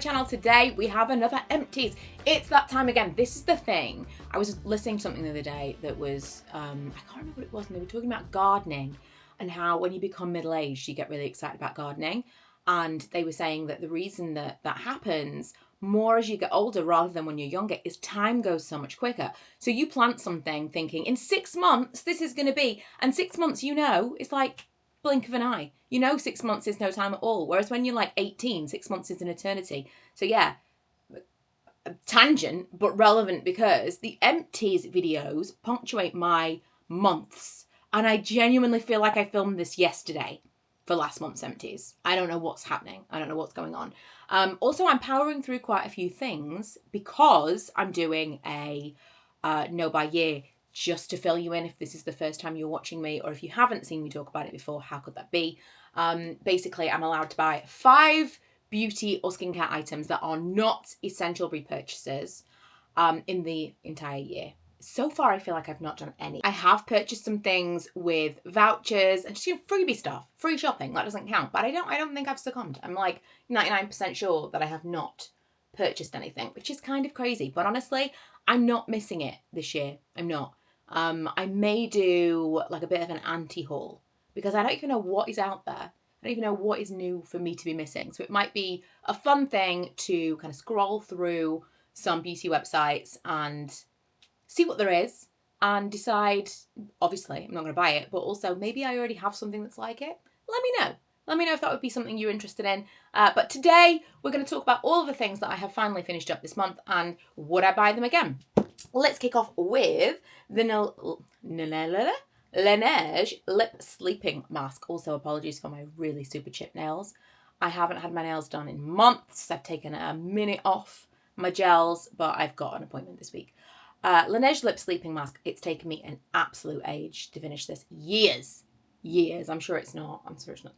channel. Today we have another Empties. It's that time again. This is the thing. I was listening to something the other day that was, I can't remember what it was, and they were talking about gardening and how when you become middle-aged, you get really excited about gardening. And they were saying that the reason that that happens more as you get older rather than when you're younger is time goes so much quicker. So you plant something thinking in 6 months this is going to be, and 6 months, you know, it's like blink of an eye. You know 6 months is no time at all. Whereas when you're like 18, 6 months is an eternity. So yeah, tangent, but relevant because the Empties videos punctuate my months. And I genuinely feel like I filmed this yesterday for last month's Empties. I don't know what's happening. I don't know what's going on. Also, I'm powering through quite a few things because I'm doing a no by year, just to fill you in if this is the first time you're watching me or if you haven't seen me talk about it before, how could that be? Basically, I'm allowed to buy 5 beauty or skincare items that are not essential repurchases in the entire year. So far, I feel like I've not done any. I have purchased some things with vouchers and just, you know, freebie stuff, free shopping. That doesn't count, but I don't think I've succumbed. I'm like 99% sure that I have not purchased anything, which is kind of crazy. But honestly, I'm not missing it this year. I'm not. I may do like a bit of an anti-haul because I don't even know what is out there. I don't even know what is new for me to be missing. So it might be a fun thing to kind of scroll through some beauty websites and see what there is and decide, obviously, I'm not going to buy it, but also maybe I already have something that's like it. Let me know. Let me know if that would be something you're interested in. But today, we're going to talk about all of the things that I have finally finished up this month and would I buy them again? Let's kick off with the Laneige Lip Sleeping Mask. Also, apologies for my really super chipped nails. I haven't had my nails done in months. I've taken a minute off my gels, but I've got an appointment this week. Laneige Lip Sleeping Mask. It's taken me an absolute age to finish this. Years. I'm sure it's not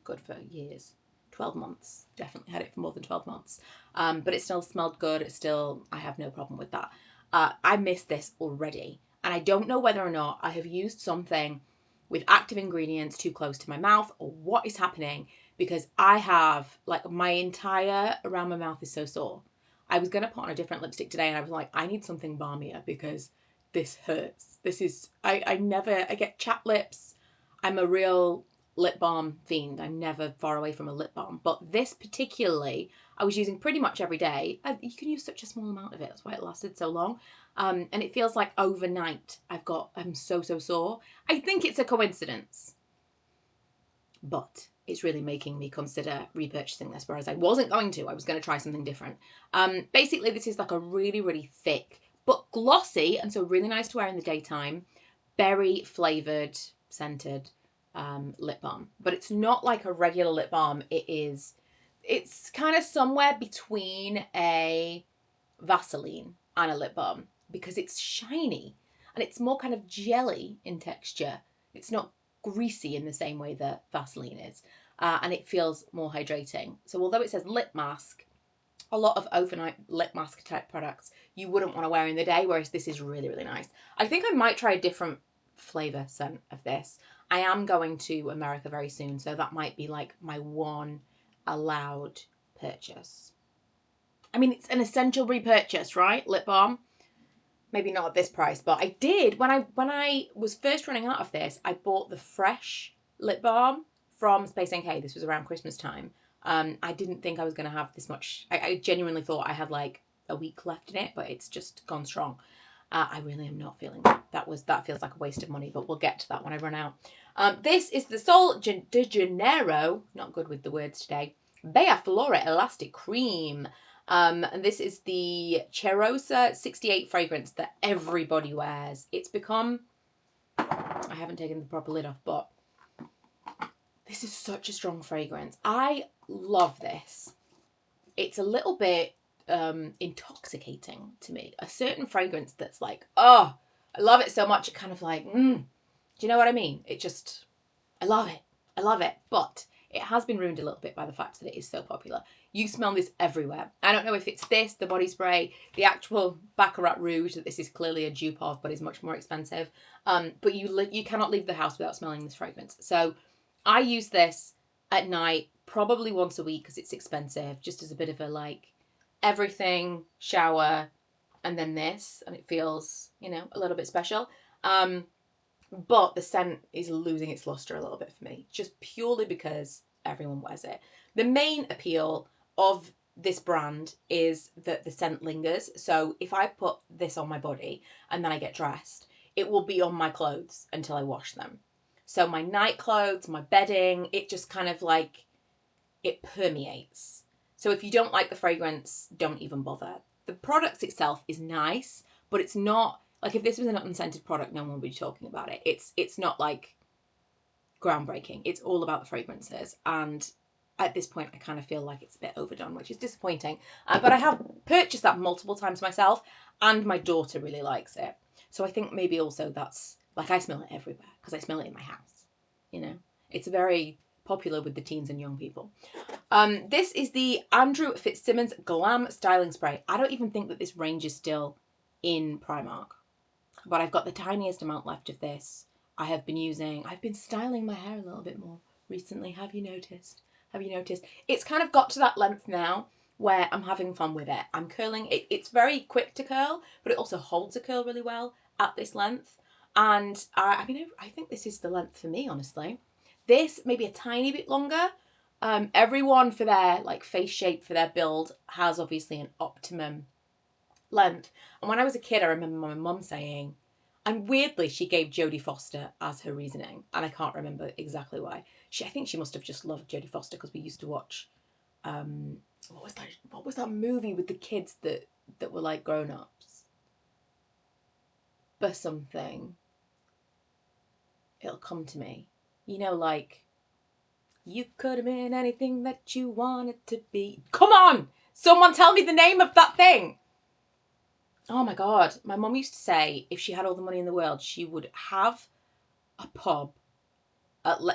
good for years. 12 months. Definitely had it for more than 12 months. But it still smelled good. I have no problem with that. I miss this already. And I don't know whether or not I have used something with active ingredients too close to my mouth or what is happening, because I have, like, my entire around my mouth is so sore. I was going to put on a different lipstick today and I was like, I need something balmier because this hurts. This is, I get chapped lips. I'm a real lip balm fiend. I'm never far away from a lip balm. But this particularly, I was using pretty much every day. You can use such a small amount of it. That's why it lasted so long. And it feels like overnight I'm so sore. I think it's a coincidence. But it's really making me consider repurchasing this, whereas I wasn't going to. I was going to try something different. Basically, this is like a really, really thick, but glossy, and so really nice to wear in the daytime, berry-flavoured, scented lip balm. But it's not like a regular lip balm. It's kind of somewhere between a Vaseline and a lip balm because it's shiny, and it's more kind of jelly in texture. It's not greasy in the same way that Vaseline is, and it feels more hydrating. So although it says lip mask, a lot of overnight lip mask type products you wouldn't want to wear in the day, whereas this is really, really nice. I think I might try a different flavour scent of this. I am going to America very soon, so that might be like my one allowed purchase. I mean, it's an essential repurchase, right? Lip balm. Maybe not at this price, but I did. When I was first running out of this, I bought the fresh lip balm from Space NK. This was around Christmas time. I didn't think I was going to have this much. I genuinely thought I had like a week left in it, but it's just gone strong. I really am not feeling that. That feels like a waste of money, but we'll get to that when I run out. This is the Sol de Janeiro, not good with the words today, Bea Flora Elastic Cream. And this is the Cheirosa 68 fragrance that everybody wears. It's become, I haven't taken the proper lid off, but this is such a strong fragrance. I love this. It's a little bit intoxicating to me. A certain fragrance that's like, oh, I love it so much. It kind of like, do you know what I mean? I love it. I love it. But it has been ruined a little bit by the fact that it is so popular. You smell this everywhere. I don't know if it's this, the body spray, the actual Baccarat Rouge that this is clearly a dupe of, but is much more expensive. But you cannot leave the house without smelling this fragrance. So I use this at night, probably once a week because it's expensive, just as a bit of a like everything, shower, and then this, and it feels, you know, a little bit special. But the scent is losing its luster a little bit for me, just purely because everyone wears it. The main appeal of this brand is that the scent lingers. So if I put this on my body and then I get dressed, it will be on my clothes until I wash them. So my night clothes, my bedding, it just kind of like, it permeates. So if you don't like the fragrance, don't even bother. The product itself is nice, but it's not, like if this was an unscented product, no one would be talking about it. It's not like groundbreaking. It's all about the fragrances. And at this point, I kind of feel like it's a bit overdone, which is disappointing. But I have purchased that multiple times myself, and my daughter really likes it. So I think maybe also that's, like, I smell it everywhere because I smell it in my house. You know, it's very popular with the teens and young people. This is the Andrew Fitzsimmons Glam Styling Spray. I don't even think that this range is still in Primark, but I've got the tiniest amount left of this. I've been styling my hair a little bit more recently. Have you noticed? It's kind of got to that length now where I'm having fun with it. I'm curling it. It's very quick to curl, but it also holds a curl really well at this length. And I think this is the length for me, honestly. This, maybe a tiny bit longer. Everyone for their like face shape, for their build, has obviously an optimum length. And when I was a kid, I remember my mum saying, and weirdly, she gave Jodie Foster as her reasoning, and I can't remember exactly why. I think she must have just loved Jodie Foster because we used to watch, what was that movie with the kids that were like grown-ups? But something. It'll come to me. You know, like, you could have been anything that you wanted to be. Come on! Someone tell me the name of that thing! Oh my God. My mum used to say if she had all the money in the world, she would have a pub.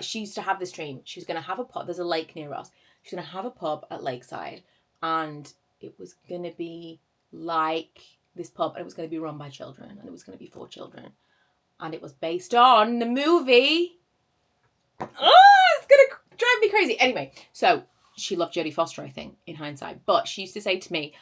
She used to have this dream. She was going to have a pub. There's a lake near us. She was going to have a pub at Lakeside. And it was going to be like this pub. And it was going to be run by children. And it was going to be for children. And it was based on the movie. Oh, it's going to drive me crazy. Anyway, so she loved Jodie Foster, I think, in hindsight. But she used to say to me,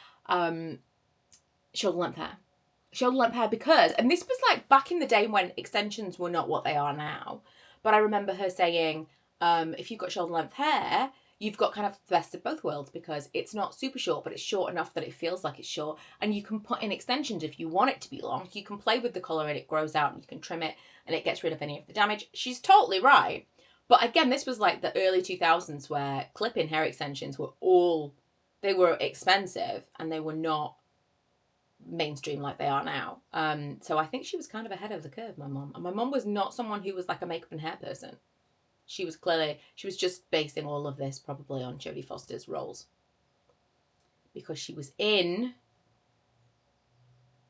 shoulder length hair because, and this was like back in the day when extensions were not what they are now, but I remember her saying, if you've got shoulder length hair, you've got kind of the best of both worlds because it's not super short, but it's short enough that it feels like it's short, and you can put in extensions if you want it to be long. You can play with the colour and it grows out, and you can trim it and it gets rid of any of the damage. She's totally right. But again, this was like the early 2000s where clip-in hair extensions they were expensive and they were not mainstream like they are now. So I think she was kind of ahead of the curve, my mum. And my mum was not someone who was like a makeup and hair person. She was just basing all of this probably on Jodie Foster's roles. Because she was in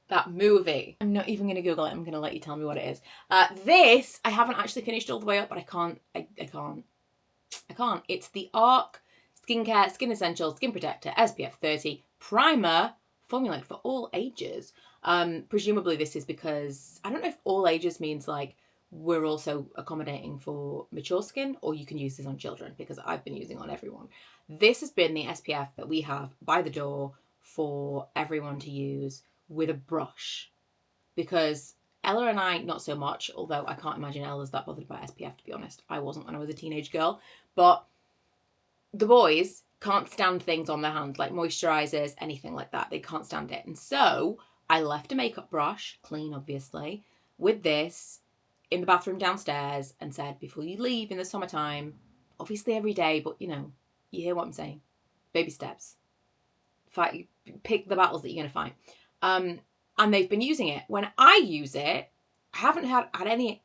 that movie. I'm not even going to Google it. I'm going to let you tell me what it is. This, I haven't actually finished all the way up, but I can't. It's the ARC Skincare Skin Essentials Skin Protector SPF 30 Primer, formulated for all ages. Presumably this is because, I don't know if all ages means like we're also accommodating for mature skin, or you can use this on children, because I've been using on everyone. This has been the SPF that we have by the door for everyone to use with a brush, because Ella and I, not so much, although I can't imagine Ella's that bothered by SPF, to be honest. I wasn't when I was a teenage girl, but the boys can't stand things on their hands, like moisturizers, anything like that. They can't stand it. And so I left a makeup brush, clean obviously, with this in the bathroom downstairs, and said, before you leave in the summertime, obviously every day, but you know, you hear what I'm saying. Baby steps. Pick the battles that you're going to fight. And they've been using it. When I use it, I haven't had any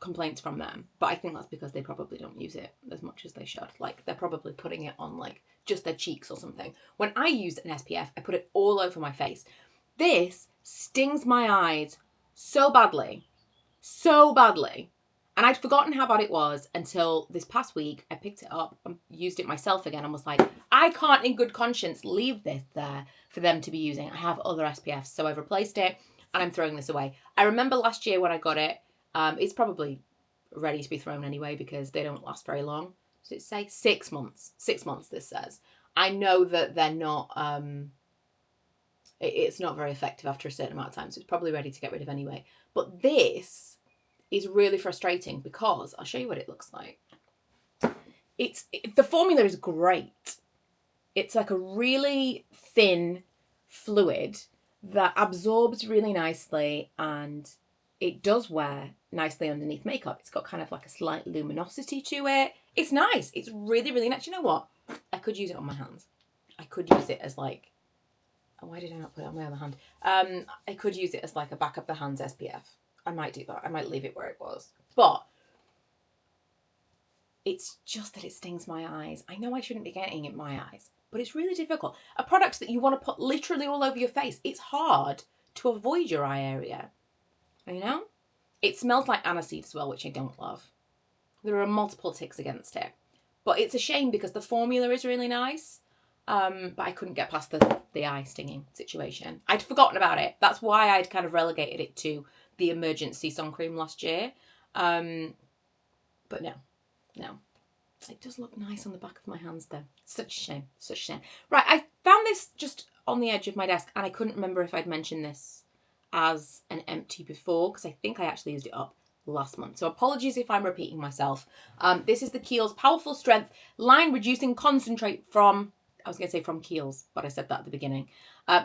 complaints from them, but I think that's because they probably don't use it as much as they should. Like, they're probably putting it on like just their cheeks or something. When I use an SPF, I put it all over my face. This stings my eyes so badly, and I'd forgotten how bad it was until this past week. I picked it up and used it myself again and was like, I can't in good conscience leave this there for them to be using. I have other SPFs, so I've replaced it and I'm throwing this away. I remember last year when I got it, it's probably ready to be thrown anyway because they don't last very long. Does it say 6 months? 6 months, this says. I know that they're not It's not very effective after a certain amount of time, so it's probably ready to get rid of anyway. But this is really frustrating because I'll show you what it looks like. The formula is great. It's like a really thin fluid that absorbs really nicely, and it does wear nicely underneath makeup. It's got kind of like a slight luminosity to it. It's nice. It's really, really nice. You know what? I could use it on my hands. I could use it as like, oh, why did I not put it on my other hand? I could use it as like a back of the hands SPF. I might do that. I might leave it where it was. But it's just that it stings my eyes. I know I shouldn't be getting it in my eyes, but it's really difficult. A product that you want to put literally all over your face, it's hard to avoid your eye area. You know? It smells like aniseed as well, which I don't love. There are multiple ticks against it. But it's a shame because the formula is really nice. But I couldn't get past the eye stinging situation. I'd forgotten about it. That's why I'd kind of relegated it to the emergency sun cream last year. But no. It does look nice on the back of my hands though. Such a shame. Such a shame. Right, I found this just on the edge of my desk and I couldn't remember if I'd mentioned this as an empty before because I think I actually used it up last month. So apologies if I'm repeating myself. This is the Kiehl's Powerful Strength Line Reducing Concentrate from... I was going to say from Kiehl's, but I said that at the beginning.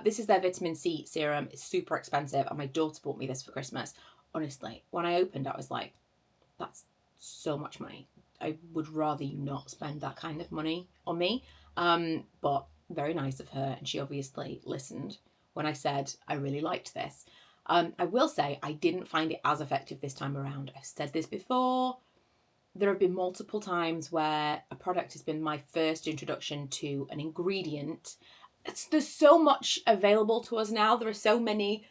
This is their vitamin C serum. It's super expensive and my daughter bought me this for Christmas. Honestly, when I opened it, I was like, that's so much money. I would rather you not spend that kind of money on me. But very nice of her. And she obviously listened when I said I really liked this. I will say I didn't find it as effective this time around. I've said this before. There have been multiple times where a product has been my first introduction to an ingredient. There's so much available to us now. There are so many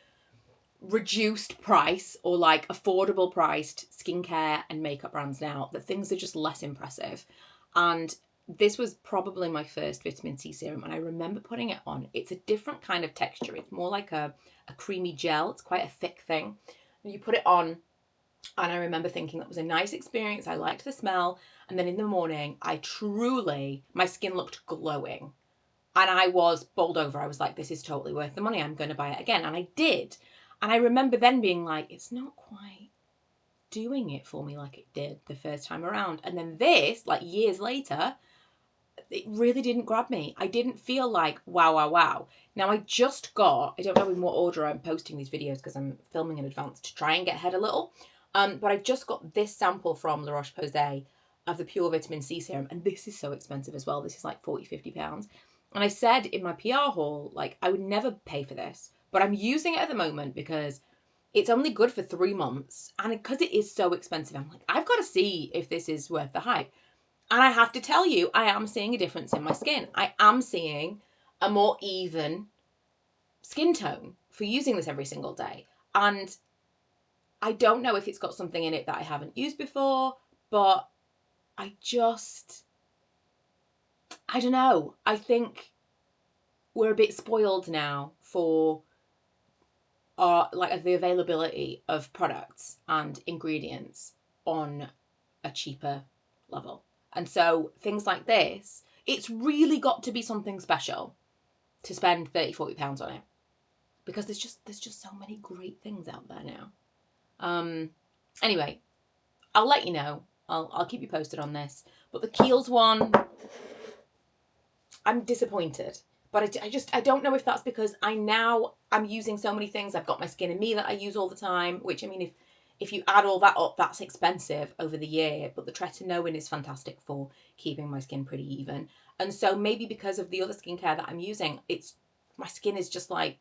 reduced price or like affordable priced skincare and makeup brands now that things are just less impressive. And this was probably my first vitamin C serum and I remember putting it on. It's a different kind of texture. It's more like a creamy gel. It's quite a thick thing. And you put it on and I remember thinking that was a nice experience. I liked the smell. And then in the morning, my skin looked glowing. And I was bowled over. I was like, this is totally worth the money. I'm going to buy it again. And I did. And I remember then being like, it's not quite doing it for me like it did the first time around. And then this, like years later, it really didn't grab me. I didn't feel like, wow. Now I don't know in what order I'm posting these videos because I'm filming in advance to try and get ahead a little. But I just got this sample from La Roche-Posay of the Pure Vitamin C Serum. And this is so expensive as well. This is like £40-50. And I said in my PR haul, like, I would never pay for this. But I'm using it at the moment because it's only good for 3 months. And because it is so expensive, I'm like, I've got to see if this is worth the hype. And I have to tell you, I am seeing a difference in my skin. I am seeing a more even skin tone for using this every single day. And I don't know if it's got something in it that I haven't used before, but I don't know. I think we're a bit spoiled now for the availability of products and ingredients on a cheaper level. And so things like this, it's really got to be something special to spend £30-40 on it. Because there's just so many great things out there now. Anyway, I'll let you know. I'll keep you posted on this. But the Kiehl's one, I'm disappointed. But I don't know if that's because I'm using so many things. I've got my Skin and Me that I use all the time, which, I mean, if you add all that up, that's expensive over the year. But the tretinoin is fantastic for keeping my skin pretty even. And so maybe because of the other skincare that I'm using, my skin is just like,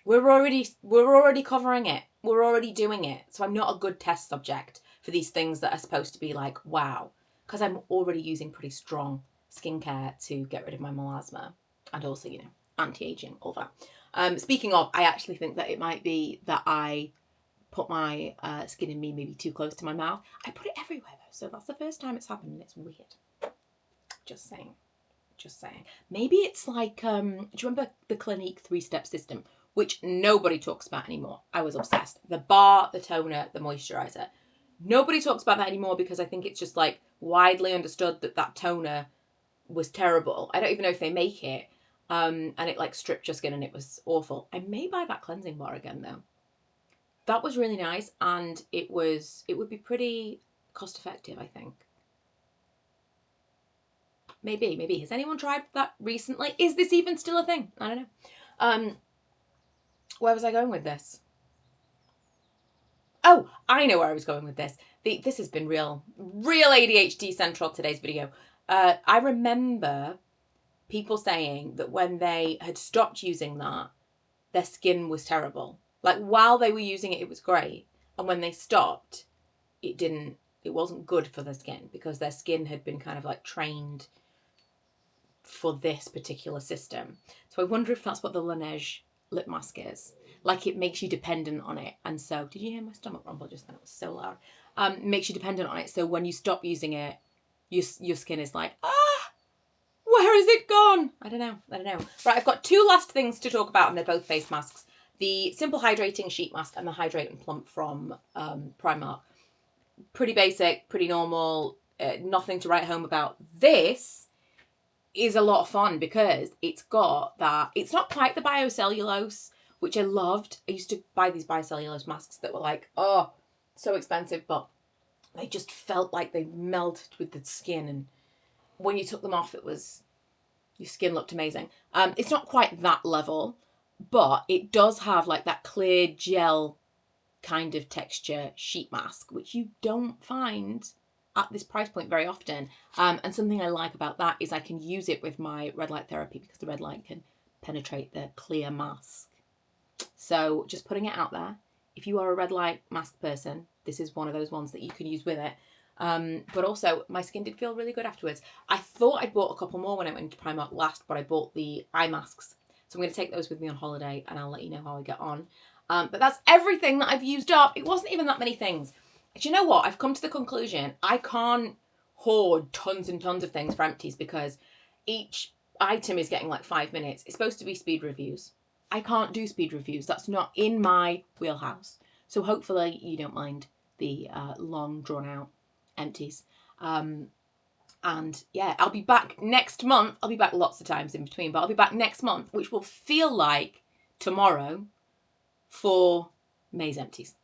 we're already covering it. We're already doing it. So I'm not a good test subject for these things that are supposed to be like, wow. Because I'm already using pretty strong skincare to get rid of my melasma. And also, anti-aging, all that. Speaking of, I actually think that it might be that I put my Skin and Me maybe too close to my mouth. I put it everywhere though. So that's the first time it's happened and it's weird. Just saying. Maybe it's like, do you remember the Clinique 3-step system? Which nobody talks about anymore. I was obsessed. The bar, the toner, the moisturizer. Nobody talks about that anymore because I think it's just like widely understood that toner was terrible. I don't even know if they make it. And it like stripped your skin and it was awful. I may buy that cleansing bar again though. That was really nice, and it would be pretty cost effective, I think. Maybe. Has anyone tried that recently? Is this even still a thing? I don't know. Where was I going with this? Oh, I know where I was going with this. This has been real ADHD central today's video. I remember people saying that when they had stopped using that, their skin was terrible. Like while they were using it, it was great. And when they stopped, it wasn't good for their skin because their skin had been kind of like trained for this particular system. So I wonder if that's what the Laneige lip mask is. Like it makes you dependent on it. And so, did you hear my stomach rumble just then? It was so loud. Makes you dependent on it. So when you stop using it, your skin is like, where is it gone? I don't know. Right, I've got two last things to talk about, and they're both face masks. The Simple Hydrating Sheet Mask and the Hydrate and Plump from Primark. Pretty basic, pretty normal, nothing to write home about. This is a lot of fun because it's got that, it's not quite the biocellulose, which I loved. I used to buy these biocellulose masks that were like, oh, so expensive, but they just felt like they melted with the skin, and when you took them off, your skin looked amazing. It's not quite that level, but it does have like that clear gel kind of texture sheet mask, which you don't find at this price point very often. And something I like about that is I can use it with my red light therapy because the red light can penetrate the clear mask. So just putting it out there, if you are a red light mask person, this is one of those ones that you can use with it. But also my skin did feel really good afterwards. I thought I'd bought a couple more when I went to Primark last, but I bought the eye masks. So I'm going to take those with me on holiday and I'll let you know how I get on. But that's everything that I've used up. It wasn't even that many things. Do you know what? I've come to the conclusion I can't hoard tons and tons of things for Empties because each item is getting like 5 minutes. It's supposed to be speed reviews. I can't do speed reviews. That's not in my wheelhouse. So hopefully you don't mind the long drawn out Empties. And yeah, I'll be back next month. I'll be back lots of times in between, but I'll be back next month, which will feel like tomorrow for May's Empties.